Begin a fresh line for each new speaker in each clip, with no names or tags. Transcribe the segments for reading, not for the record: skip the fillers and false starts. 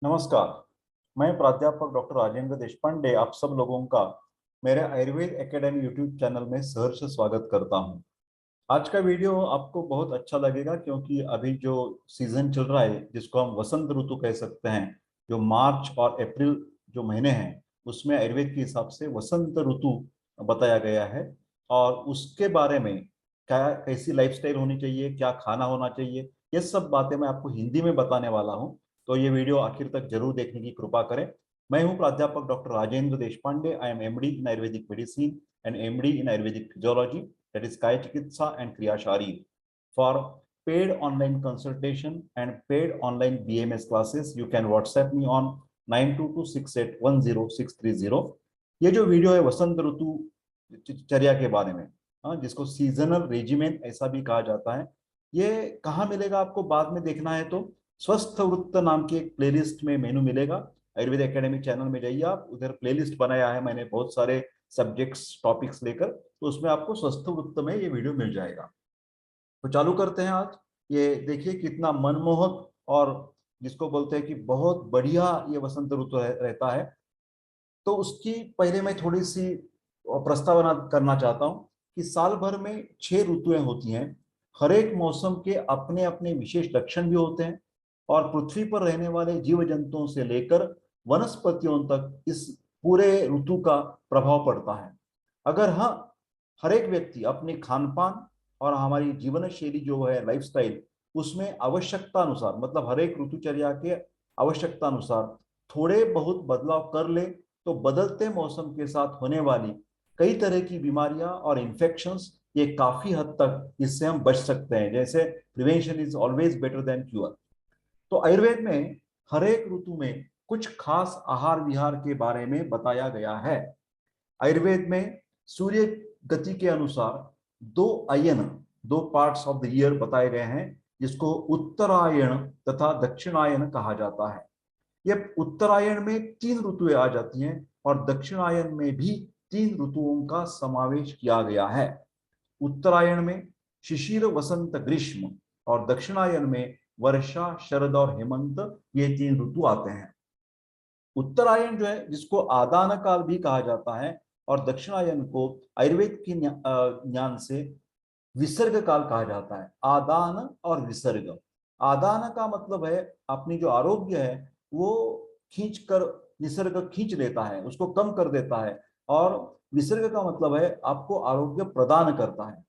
नमस्कार। मैं प्राध्यापक डॉक्टर राजेंद्र देशपांडे आप सब लोगों का मेरे आयुर्वेद एकेडमी यूट्यूब चैनल में सहर्ष स्वागत करता हूं। आज का वीडियो आपको बहुत अच्छा लगेगा क्योंकि अभी जो सीजन चल रहा है जिसको हम वसंत ऋतु कह सकते हैं, जो मार्च और अप्रैल जो महीने हैं उसमें आयुर्वेद के हिसाब से वसंत ऋतु बताया गया है। और उसके बारे में क्या कैसी लाइफस्टाइल होनी चाहिए, क्या खाना होना चाहिए, ये सब बातें मैं आपको हिंदी में बताने वाला हूँ। तो ये वीडियो आखिर तक जरूर देखने की कृपा करें। मैं हूँ प्राध्यापक doctor Rajendra Deshpande. I am MD in Ayurvedic medicine and MD in Ayurvedic physiology, that is Kaya Chikitsa and Kriya Sharir. For paid online consultation and paid online BMS classes, you can WhatsApp me on 9226810630। ये जो video है वसंत ऋतु चर्या के बारे में, जिसको seasonal regiment ऐसा भी कहा जाता है, ये कहाँ मिलेगा आपको बाद में देखना है तो स्वस्थ वृत्त नाम की एक प्लेलिस्ट में मेनू मिलेगा। आयुर्वेद एकेडमी चैनल में जाइए, आप उधर प्लेलिस्ट बनाया है मैंने बहुत सारे सब्जेक्ट्स टॉपिक्स लेकर, तो उसमें आपको स्वस्थ वृत्त में ये वीडियो मिल जाएगा। तो चालू करते हैं आज। ये देखिए कितना मनमोहक और जिसको बोलते हैं कि बहुत बढ़िया ये वसंत ऋतु रहता है। तो उसकी पहले मैं थोड़ी सी प्रस्तावना करना चाहता हूँ कि साल भर में 6 ऋतुएं होती हैं। हर एक मौसम के अपने अपने विशेष लक्षण भी होते हैं और पृथ्वी पर रहने वाले जीव जंतुओं से लेकर वनस्पतियों तक इस पूरे ऋतु का प्रभाव पड़ता है। अगर हाँ, हर एक व्यक्ति अपने खान पान और हमारी जीवन शैली जो है लाइफस्टाइल, उसमें आवश्यकता अनुसार मतलब हर एक ऋतुचर्या के आवश्यकता अनुसार थोड़े बहुत बदलाव कर ले तो बदलते मौसम के साथ होने वाली कई तरह की बीमारियां और इन्फेक्शंस ये काफी हद तक इससे हम बच सकते हैं। जैसे prevention is always better than cure. तो आयुर्वेद में हर एक ऋतु में कुछ खास आहार विहार के बारे में बताया गया है। आयुर्वेद में सूर्य गति के अनुसार दो अयन, दो पार्ट्स ऑफ द ईयर बताए गए हैं, जिसको उत्तरायण तथा दक्षिणायन कहा जाता है। यह उत्तरायण में 3 ऋतुएं आ जाती हैं और दक्षिणायन में भी 3 ऋतुओं का समावेश किया गया है। उत्तरायण में शिशिर वसंत ग्रीष्म और दक्षिणायन में वर्षा शरद और हेमंत, ये 3 ऋतु आते हैं। उत्तरायण जो है जिसको आदान काल भी कहा जाता है और दक्षिणायन को आयुर्वेद की ज्ञान से विसर्ग काल कहा जाता है। आदान और विसर्ग। आदान का मतलब है अपनी जो आरोग्य है वो खींच कर, निसर्ग खींच लेता है, उसको कम कर देता है। और विसर्ग का मतलब है आपको आरोग्य प्रदान करता है।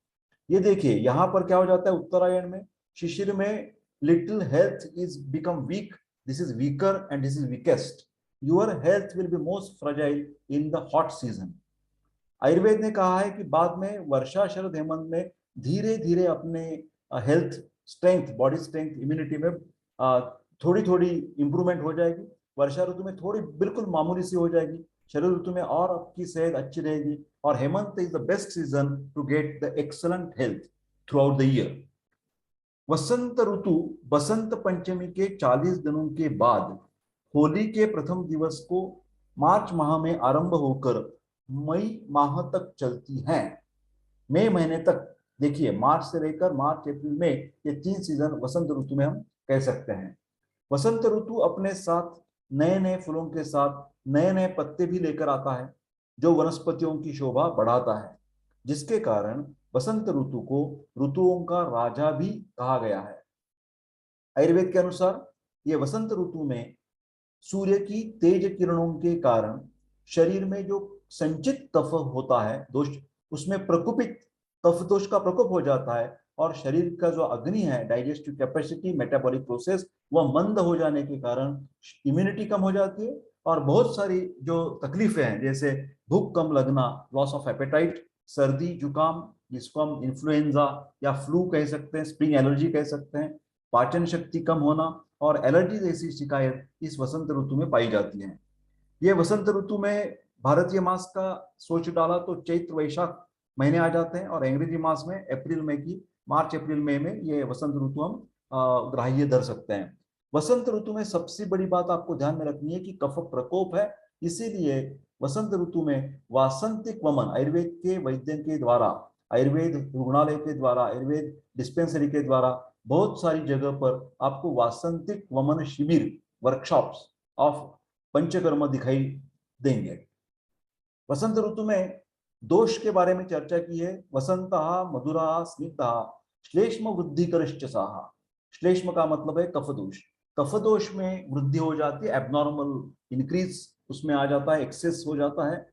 ये देखिए यहाँ पर क्या हो जाता है उत्तरायण में, शिशिर में little health is become weak, this is weaker and this is weakest, your health will be most fragile in the hot season. Ayurveda ने कहा है कि बाद में वर्षा शरद हेमंत में धीरे धीरे अपने health strength, body strength, immunity में थोड़ी थोड़ी इंप्रूवमेंट हो जाएगी। वर्षा ऋतु में थोड़ी बिल्कुल मामूली सी हो जाएगी, शरद ऋतु में और आपकी सेहत अच्छी रहेगी, और Hemant is the best season to get the excellent health throughout the year. वसंत ऋतु बसंत पंचमी के 40 दिनों के बाद होली के प्रथम दिवस को मार्च माह में आरंभ होकर मई माह तक चलती है। मई महीने तक, देखिए मार्च से लेकर मार्च अप्रैल में, ये 3 सीजन वसंत ऋतु में हम कह सकते हैं। वसंत ऋतु अपने साथ नए नए फूलों के साथ नए नए पत्ते भी लेकर आता है जो वनस्पतियों की शोभा बढ़ाता है, जिसके कारण वसंत ऋतु को ऋतुओं का राजा भी कहा गया है। आयुर्वेद के अनुसार ये वसंत ऋतु में सूर्य की तेज किरणों के कारण शरीर में जो संचित कफ होता है दोष, उसमें प्रकोपित कफ दोष का प्रकोप हो जाता है और शरीर का जो अग्नि है, डाइजेस्टिव कैपेसिटी, मेटाबॉलिक प्रोसेस, वह मंद हो जाने के कारण इम्यूनिटी कम हो जाती है और बहुत सारी जो तकलीफें हैं जैसे भूख कम लगना, लॉस ऑफ एपेटाइट, सर्दी जुकाम जिसको हम इन्फ्लुएंजा या फ्लू कह सकते हैं, स्प्रिंग एलर्जी कह सकते हैं, पाचन शक्ति कम होना और एलर्जी जैसी शिकायत इस वसंत ऋतु में पाई जाती है। ये वसंत ऋतु में भारतीय मास का सोच डाला तो चैत्र वैशाख महीने आ जाते हैं और अंग्रेजी मास में अप्रैल मई की, मार्च अप्रैल मई में ये वसंत ऋतु हम ग्राह्य धर सकते हैं। वसंत ऋतु में सबसे बड़ी बात आपको ध्यान में रखनी है कि कफ प्रकोप है, इसीलिए वसंत ऋतु में वासंतिक वमन आयुर्वेद के वैद्य के द्वारा, आयुर्वेद रुग्णालय के द्वारा, आयुर्वेद डिस्पेंसरी के द्वारा बहुत सारी जगह पर आपको वासंतिक वमन शिविर, वर्कशॉप्स ऑफ पंचकर्म दिखाई देंगे। वसंत ऋतु में दोष के बारे में चर्चा की है। वसंत मधुरा स्निग्धा श्लेष्म वृद्धि करश्चसाहा। श्लेष्म का मतलब है कफ दोष। कफ दोष में वृद्धि हो जाती है, एबनॉर्मल इंक्रीज उसमें आ जाता है, एक्सेस हो जाता है।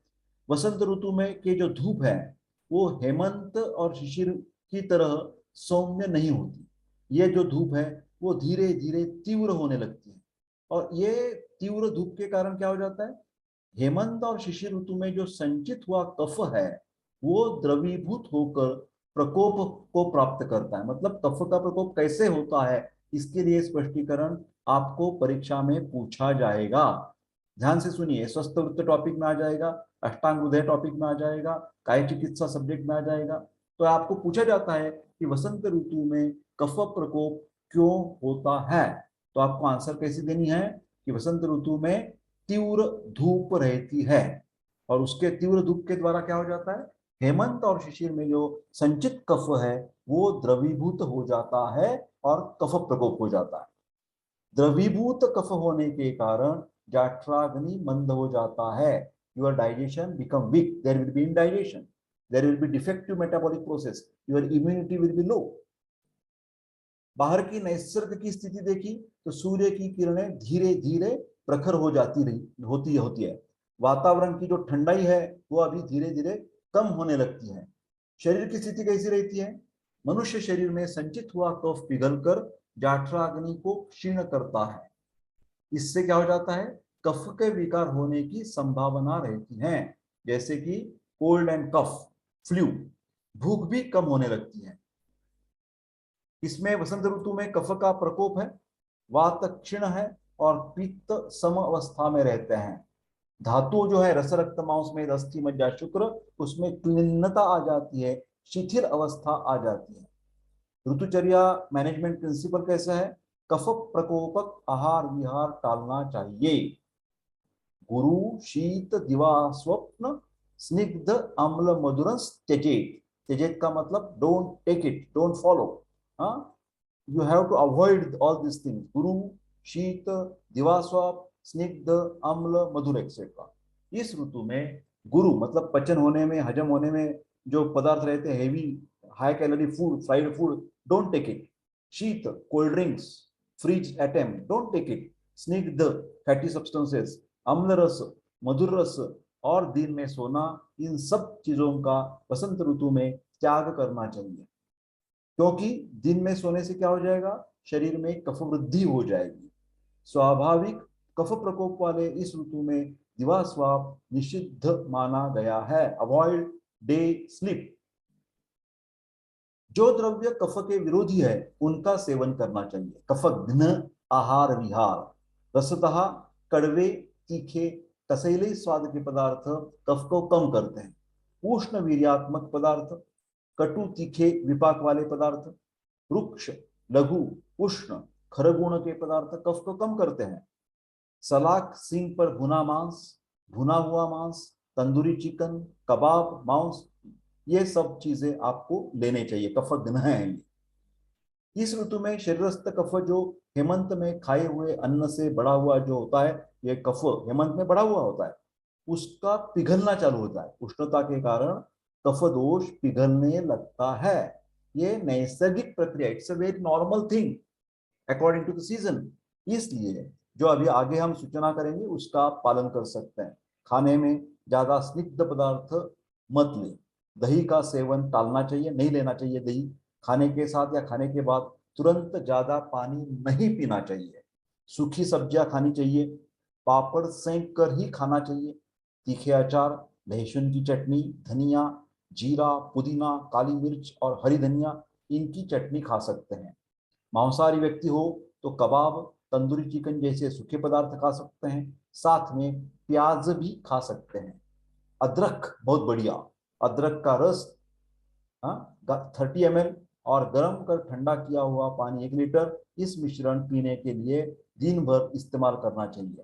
वसंत ऋतु में के जो धूप है वो हेमंत और शिशिर की तरह सौम्य नहीं होती। ये जो धूप है वो धीरे धीरे तीव्र होने लगती है, और ये तीव्र धूप के कारण क्या हो जाता है, हेमंत और शिशिर ऋतु में जो संचित हुआ कफ है वो द्रवीभूत होकर प्रकोप को प्राप्त करता है। मतलब कफ का प्रकोप कैसे होता है इसके लिए स्पष्टीकरण आपको परीक्षा में पूछा जाएगा। ध्यान से सुनिए, स्वस्थ वृत्त टॉपिक में आ जाएगा, अष्टांग हृदय टॉपिक में आ जाएगा, काय चिकित्सा सब्जेक्ट में आ जाएगा। तो आपको पूछा जाता है कि वसंत ऋतु में कफ प्रकोप क्यों होता है, तो आपको आंसर कैसे देनी है कि वसंत ऋतु में तीव्र धूप रहती है, और उसके तीव्र धूप के द्वारा क्या हो जाता है, हेमंत और शिशिर में जो संचित कफ है वो द्रवीभूत हो जाता है और कफ प्रकोप हो जाता है। द्रवीभूत कफ होने के कारण जाठराग्नि मंद हो जाता है। Your digestion become weak, there will be indigestion, there will be defective metabolic process, your immunity will be low. बाहर की नैसर्गिक की स्थिति देखी तो सूर्य की किरणें धीरे धीरे प्रखर हो जाती रही होती है। वातावरण की जो ठंडाई है वो अभी धीरे धीरे कम होने लगती है। शरीर की स्थिति कैसी रहती है, मनुष्य शरीर में संचित हुआ कफ पिघलकर जाठराग्नि को क्षीण करता है। इससे क्या हो जाता है, कफ के विकार होने की संभावना रहती है, जैसे कि कोल्ड एंड कफ, फ्लू। भूख भी कम होने लगती है। इसमें वसंत ऋतु में कफ का प्रकोप है, वात क्षीण है और पित्त सम अवस्था में रहते हैं। धातु जो है रस रक्त मांस में अस्थि मज्जा शुक्र, उसमें क्लिन्नता आ जाती है, शिथिल अवस्था आ जाती है। ऋतुचर्या मैनेजमेंट प्रिंसिपल कैसा है, कफ प्रकोपक आहार विहार टालना चाहिए। गुरु शीत दिवा स्वप्न स्निग्ध अम्ल मधुरस त्यजेत। त्यजेत का मतलब don't take it, don't follow. हाँ, you have to avoid all these things, गुरु शीत दिवास्वप स्निग्ध अम्ल मधुर एक्सेट्रा। इस ऋतु में गुरु मतलब पचन होने में, हजम होने में जो पदार्थ रहते हैं, heavy high calorie food, fried food, don't take it. शीत cold drinks, fridge item, don't take it. स्निग्ध फैटी सब्सटेंसेस, अम्ल रस, मधुर रस और दिन में सोना, इन सब चीजों का वसंत ऋतु में त्याग करना चाहिए, क्योंकि दिन में सोने से क्या हो जाएगा, शरीर में कफ वृद्धि हो जाएगी। स्वाभाविक कफ प्रकोप वाले इस ऋतु में दिवास्वाप निषिद्ध माना गया है। Avoid day sleep. जो द्रव्य कफ के विरोधी है उनका सेवन करना चाहिए। कफघ्न आहार विहार। रसतः कड़वे तीखे कसैले स्वाद के पदार्थ कफ को कम करते हैं। उष्ण वीर्यात्मक पदार्थ, कटु तीखे विपाक वाले पदार्थ, रुक्ष लघु उष्ण खरगुण के पदार्थ कफ को कम करते हैं। सलाख सींग पर भुना मांस, भुना हुआ मांस, तंदूरी चिकन, कबाब, मांस, ये सब चीजें आपको लेने चाहिए, कफघ्न है। इस ऋतु में शरीरस्थ कफ जो हेमंत में खाए हुए अन्न से बढ़ा हुआ जो होता है, ये कफ हेमंत में बढ़ा हुआ होता है, उसका पिघलना चालू होता है। उष्णता के कारण कफ दोष पिघलने लगता है। ये नैसर्गिक प्रक्रिया, it's a very normal thing according to the season. इसलिए जो अभी आगे हम सूचना करेंगे उसका आप पालन कर सकते हैं। खाने में ज्यादा स्निग्ध पदार्थ मत लें। दही का सेवन टालना चाहिए, नहीं लेना चाहिए दही। खाने के साथ या खाने के बाद तुरंत ज्यादा पानी नहीं पीना चाहिए। सूखी सब्जियां खानी चाहिए। पापड़ सेंक कर ही खाना चाहिए। तीखे अचार, लहसुन की चटनी, धनिया, जीरा, पुदीना, काली मिर्च और हरी धनिया, इनकी चटनी खा सकते हैं। मांसाहारी व्यक्ति हो तो कबाब, तंदूरी चिकन जैसे सूखे पदार्थ खा सकते हैं। साथ में प्याज भी खा सकते हैं। अदरक बहुत बढ़िया, अदरक का रस 30 ml और गर्म कर ठंडा किया हुआ पानी 1 लीटर, इस मिश्रण पीने के लिए दिन भर इस्तेमाल करना चाहिए।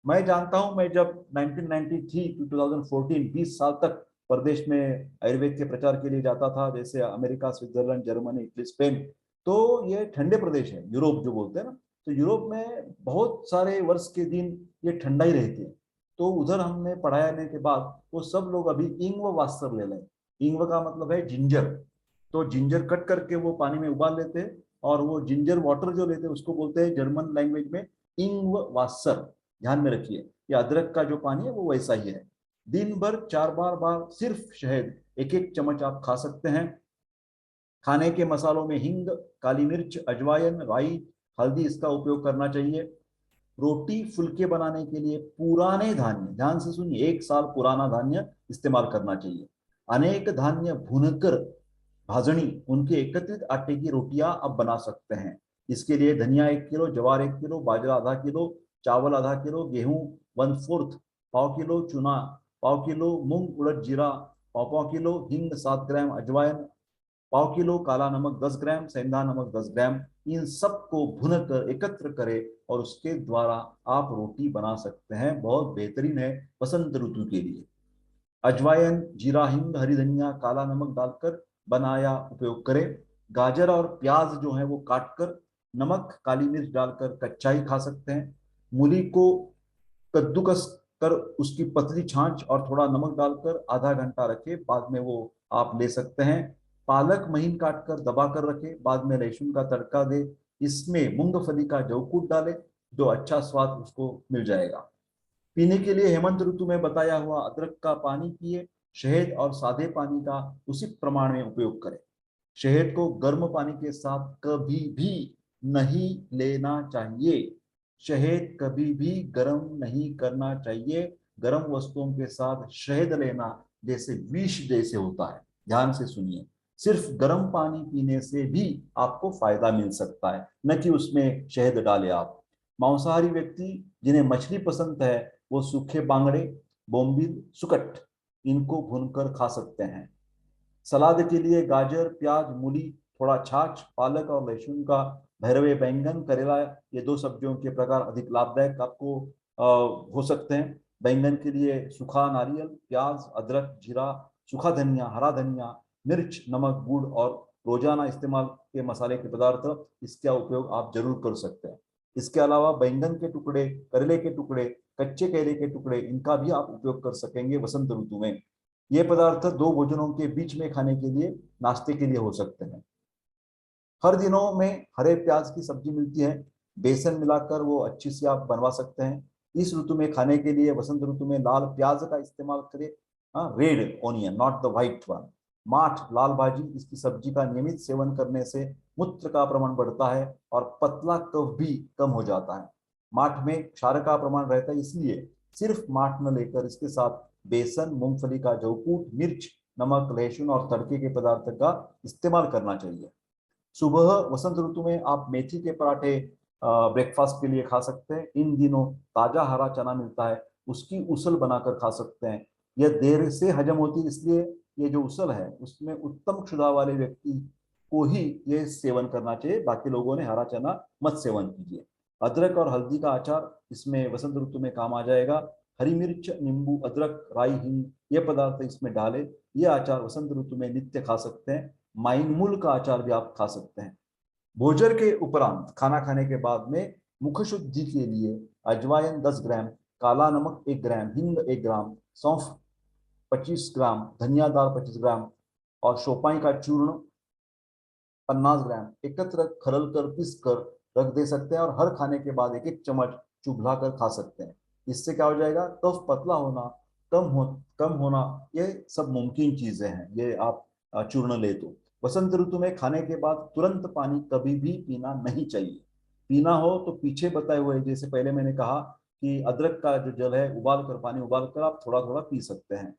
मैं जानता हूं, मैं जब 1993 टू 2014 20 साल तक प्रदेश में आयुर्वेद के प्रचार के लिए जाता था, जैसे America, Switzerland, Germany, Italy, Spain, तो ये ठंडे प्रदेश है, यूरोप जो बोलते हैं ना, तो यूरोप में बहुत सारे वर्ष के दिन ये ठंडा ही रहती है। तो उधर हमने पढ़ाने के बाद वो सब लोग अभी इंग वास्तर ले लें। इंग का मतलब है जिंजर। तो जिंजर कट करके वो पानी में उबाल लेते हैं, और वो जिंजर वाटर जो लेते हैं उसको बोलते हैं जर्मन लैंग्वेज में इंग वास्सर। ध्यान में रखिए, ये अदरक का जो पानी है वो वैसा ही है। दिन भर 4 बार सिर्फ शहद 1-1 चम्मच आप खा सकते हैं। खाने के मसालों में हिंग, काली मिर्च, अजवाइन, राई, हल्दी इसका उपयोग करना चाहिए। रोटी फुल्के बनाने के लिए पुराने धान्य, ध्यान से सुनिए, 1 साल पुराना धान्य इस्तेमाल करना चाहिए। अनेक धान्य भूनकर भाजनी उनके एकत्रित आटे की रोटियां आप बना सकते हैं। इसके लिए धनिया 1 किलो, जवार 1 किलो, बाजरा आधा किलो, चावल आधा किलो, गेहूं 1/4, पाव किलो चुना, पाव किलो मूंग उड़द जीरा, पाव पाव किलो हिंग 7 ग्राम, अजवाइन पाव किलो, काला नमक 10 ग्राम, सेंधा नमक 10 ग्राम, इन सबको भुनकर एकत्र करें और उसके द्वारा आप रोटी बना सकते हैं। बहुत बेहतरीन है वसंत ऋतु के लिए। अजवाइन, जीरा, हिंग, हरी धनिया, काला नमक डालकर बनाया उपयोग करें। गाजर और प्याज जो है वो काटकर नमक काली मिर्च डालकर कच्चा ही खा सकते हैं। मूली को कद्दूकस कर उसकी पतली छाछ और थोड़ा नमक डालकर आधा घंटा रखे, बाद में वो आप ले सकते हैं। पालक महीन काटकर दबा कर रखे, बाद में लहसुन का तड़का दे, इसमें मूंगफली का जवकूट डाले, जो अच्छा स्वाद उसको मिल जाएगा। पीने के लिए हेमंत ऋतु में बताया हुआ अदरक का पानी पिए। शहद और सादे पानी का उचित प्रमाण में उपयोग करें। शहद को गर्म पानी के साथ कभी भी नहीं लेना चाहिए। शहद कभी भी गर्म नहीं करना चाहिए। गर्म वस्तुओं के साथ शहद लेना जैसे विष जैसे होता है। ध्यान से सुनिए, सिर्फ गर्म पानी पीने से भी आपको फायदा मिल सकता है, न कि उसमें शहद डाले आप। मांसाहारी व्यक्ति जिन्हें मछली पसंद है वो सूखे बांगड़े, बोम्बिल, सुकट इनको भूनकर खा सकते हैं। सलाद के लिए गाजर, प्याज, मूली, थोड़ा छाछ, पालक और लहसुन का भरवे, बैंगन, करेला, ये 2 सब्जियों के प्रकार अधिक लाभदायक आपको हो सकते हैं। बैंगन के लिए सूखा नारियल, प्याज, अदरक, जीरा, सूखा धनिया, हरा धनिया, मिर्च, नमक, गुड़ और रोजाना इस्तेमाल के मसाले के पदार्थ, इसका उपयोग आप जरूर कर सकते हैं। इसके अलावा बैंगन के टुकड़े, करेले के टुकड़े, कच्चे केले के टुकड़े, इनका भी आप उपयोग कर सकेंगे वसंत ऋतु में। ये पदार्थ 2 भोजनों के बीच में खाने के लिए, नाश्ते के लिए हो सकते हैं। हर दिनों में हरे प्याज की सब्जी मिलती है, बेसन मिलाकर वो अच्छी सी आप बनवा सकते हैं। इस ऋतु में खाने के लिए वसंत ऋतु में लाल प्याज का इस्तेमाल करें। हाँ, red onion, not the white one. माठ, लाल भाजी, इसकी सब्जी का नियमित सेवन करने से मूत्र का प्रमाण बढ़ता है और पतला कफ भी कम हो जाता है। माठ में क्षार का प्रमाण रहता है, इसलिए सिर्फ माठ न लेकर इसके साथ बेसन, मूंगफली का जवकूट, मिर्च, नमक, लहसुन और तड़के के पदार्थ का इस्तेमाल करना चाहिए। सुबह वसंत ऋतु में आप मेथी के पराठे ब्रेकफास्ट के लिए खा सकते हैं। इन दिनों ताजा हरा चना मिलता है, उसकी उसल बनाकर खा सकते हैं। यह देर से हजम होती है, इसलिए ये जो उसल है उसमें उत्तम क्षुधा वाले व्यक्ति को ही ये सेवन करना चाहिए। बाकी लोगों ने हरा चना मत सेवन कीजिए। अदरक और हल्दी का अचार इसमें वसंत ऋतु में काम आ जाएगा। हरी मिर्च, नींबू, अदरक, राई, हिंग, ये पदार्थ इसमें डाले, ये अचार वसंत ऋतु में नित्य खा सकते हैं। माइनमुल का अचार भी आप खा सकते हैं। भोजन के उपरांत, खाना खाने के बाद में मुख शुद्धि के लिए अजवाइन 10 ग्राम, काला नमक 1 ग्राम, हिंग 1 ग्राम, सौंफ 25 ग्राम, धनिया दाल 25 ग्राम और शोपाई का चूर्ण 50 ग्राम एकत्र खरल कर पीस कर रख दे सकते हैं, और हर खाने के बाद 1-1 चम्मच चुभला कर खा सकते हैं। इससे क्या हो जाएगा, कफ पतला होना, कम होना, ये सब मुमकिन चीजें हैं, ये आप चूर्ण ले तो। वसंत ऋतु में खाने के बाद तुरंत पानी कभी भी पीना नहीं चाहिए। पीना हो तो पीछे बताए हुए, जैसे पहले मैंने कहा कि अदरक का जो जल है उबाल कर, पानी उबाल कर आप थोड़ा थोड़ा पी सकते हैं।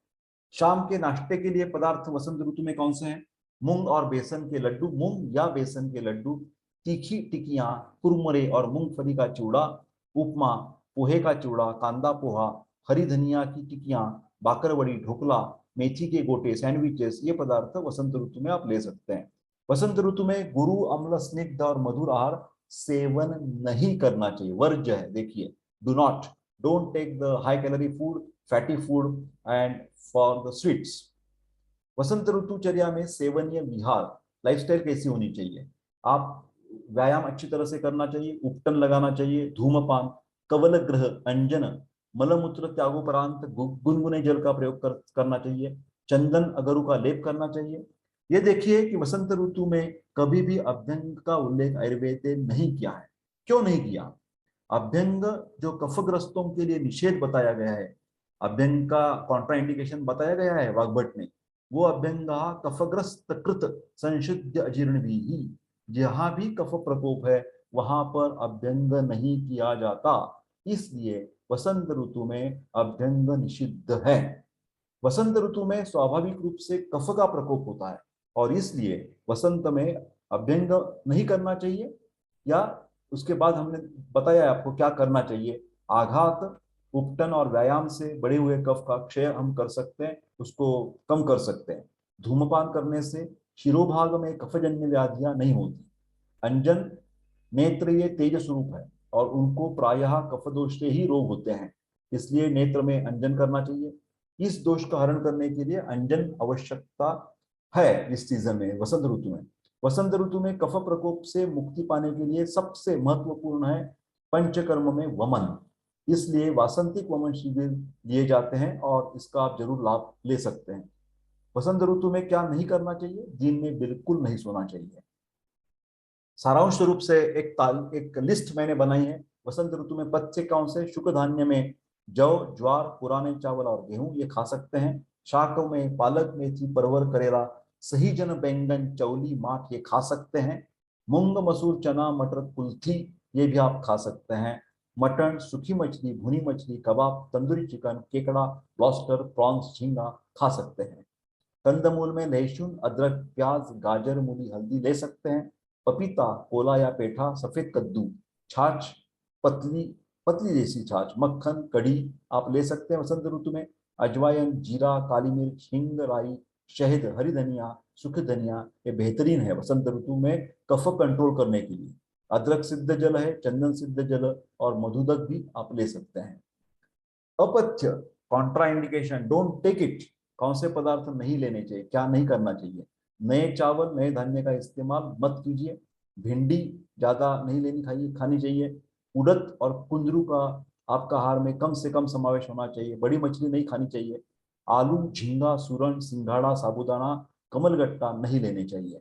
शाम के नाश्ते के लिए पदार्थ वसंत ऋतु में कौन से हैं? मूंग और बेसन के लड्डू, मूंग या बेसन के लड्डू, तीखी टिकियां, कुरमुरे और मूंगफली का चूड़ा, उपमा, पोहे का चूड़ा, कांदा पोहा, हरी धनिया की टिकियां, बाकरवड़ी, ढोकला, मेथी के गोटे, सैंडविचेस, ये पदार्थ वसंत ऋतु में आप ले सकते हैं। वसंत ऋतु में गुरु अम्ल, स्निग्ध और मधुर आहार सेवन नहीं करना चाहिए, वर्ज्य है। देखिए, do not, don't take the high calorie food, fatty food and for the sweets. वसंत ऋतुचर्या में सेवनीय विहार लाइफस्टाइल कैसी होनी चाहिए? आप व्यायाम अच्छी तरह से करना चाहिए, उपटन लगाना चाहिए, धूम्रपान कवल ग्रह अंजन मलमूत्र त्यागोपरांत गुनगुने जल का प्रयोग करना चाहिए। चंदन अगरू का लेप करना चाहिए। ये देखिए कि वसंत ऋतु में कभी भी अभ्यंग का उल्लेख आयुर्वेद ने नहीं किया है। क्यों नहीं किया? अभ्यंग जो कफग्रस्तों के लिए निषेध बताया गया है, अभ्यंग का कॉन्ट्राइंडिकेशन बताया गया है वाग्भट ने, वो अभ्यंगा कफग्रस्त कृत संशुद्ध अजीर्ण भी ही, जहां भी कफ प्रकोप है वहां पर अभ्यंग नहीं किया जाता। इसलिए वसंत ऋतु में अभ्यंग निषिद्ध है। वसंत ऋतु में स्वाभाविक रूप से कफ का प्रकोप होता है और इसलिए वसंत में अभ्यंग नहीं करना चाहिए। या उसके बाद हमने बताया आपको क्या करना चाहिए। आघात, उपटन और व्यायाम से बढ़े हुए कफ का क्षय हम कर सकते हैं, उसको कम कर सकते हैं। धूम्रपान करने से शिरोभाग में कफजन्य व्याधियां नहीं होती। अंजन नेत्र ये तेज स्वरूप है और उनको प्रायः कफ दोष से ही रोग होते हैं, इसलिए नेत्र में अंजन करना चाहिए। इस दोष का हरण करने के लिए अंजन आवश्यकता है इस सीजन में, वसंत ऋतु में। वसंत ऋतु में कफ प्रकोप से मुक्ति पाने के लिए सबसे महत्वपूर्ण है पंचकर्म में वमन। इसलिए वासंतिक वमन शिविर दिए जाते हैं और इसका आप जरूर लाभ ले सकते हैं। वसंत ऋतु में क्या नहीं करना चाहिए? दिन में बिल्कुल नहीं सोना चाहिए। सारांश रूप से एक लिस्ट मैंने बनाई है। वसंत ऋतु में पच्चे कौन से? शुक्र धान्य में जौ, ज्वार, पुराने चावल और गेहूं ये खा सकते हैं। शाकों में पालक, मेथी, परवल, करेला, सहीजन, बैंगन, चौली, माठ ये खा सकते हैं। मूंग, मसूर, चना, मटर, कुल्थी ये भी आप खा सकते हैं। मटन, सूखी मछली, भुनी मछली, कबाब, तंदूरी चिकन, केकड़ा, लॉबस्टर, प्रॉन्स, झींगा खा सकते हैं। कंदमूल में लहसुन, अदरक, प्याज, गाजर, मूली, हल्दी ले सकते हैं। पपीता, कोला या पेठा, सफेद कद्दू, छाछ, पतली पतली जैसी छाछ, मक्खन, कढ़ी आप ले सकते हैं वसंत ऋतु में। अजवाइन, जीरा, काली मिर्च, हिंग, राई, शहद, हरी धनिया, सुख धनिया ये बेहतरीन है वसंत ऋतु में कफ कंट्रोल करने के लिए। अदरक सिद्ध जल है, चंदन सिद्ध जल और मधुदक भी आप ले सकते हैं। अपथ्य, कॉन्ट्राइंडिकेशन, डोंट टेक इट। कौन से पदार्थ नहीं लेने चाहिए, क्या नहीं करना चाहिए? नए चावल, नए धान्य का इस्तेमाल मत कीजिए। भिंडी ज्यादा नहीं लेनी खानी चाहिए। उड़द और कुंदरू का आपका आहार में कम से कम समावेश होना चाहिए। बड़ी मछली नहीं खानी चाहिए। आलू, झींगा, सूरन, सिंघाड़ा, साबूदाना, कमलगट्टा नहीं लेने चाहिए।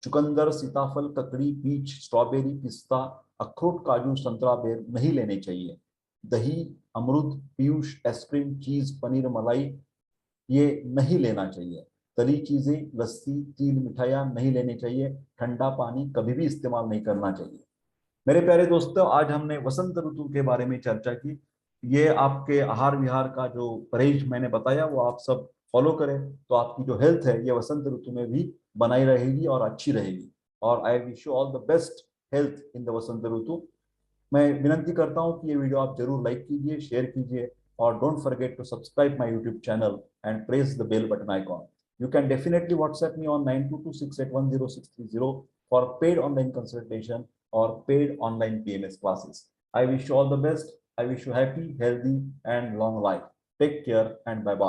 चुकंदर, सीताफल, ककड़ी, पीच, स्ट्रॉबेरी, पिस्ता, अखरोट, काजू, संतरा, बेर नहीं लेने चाहिए। दही, अमरूद, पीयूष, आइसक्रीम, चीज, पनीर, मलाई ये नहीं लेना चाहिए। तली चीजें, लस्सी, तिल, मिठाइयाँ नहीं लेनी चाहिए। ठंडा पानी कभी भी इस्तेमाल नहीं करना चाहिए। मेरे प्यारे दोस्तों, आज हमने वसंत ऋतु के बारे में चर्चा की। ये आपके आहार विहार का जो परहेज मैंने बताया वो आप सब फॉलो करें तो आपकी जो हेल्थ है ये वसंत ऋतु में भी बनाई रहेगी और अच्छी रहेगी। और I wish you all the best health in the Vasant Ritu. मैं विनंती करता हूँ कि ये वीडियो आप जरूर लाइक कीजिए, शेयर कीजिए और don't forget to subscribe my YouTube channel and press the bell button icon. You can definitely WhatsApp me on 9226810630 for paid online consultation or paid online PMS classes. I wish you all the best. I wish you happy, healthy, and long life. Take care and bye bye.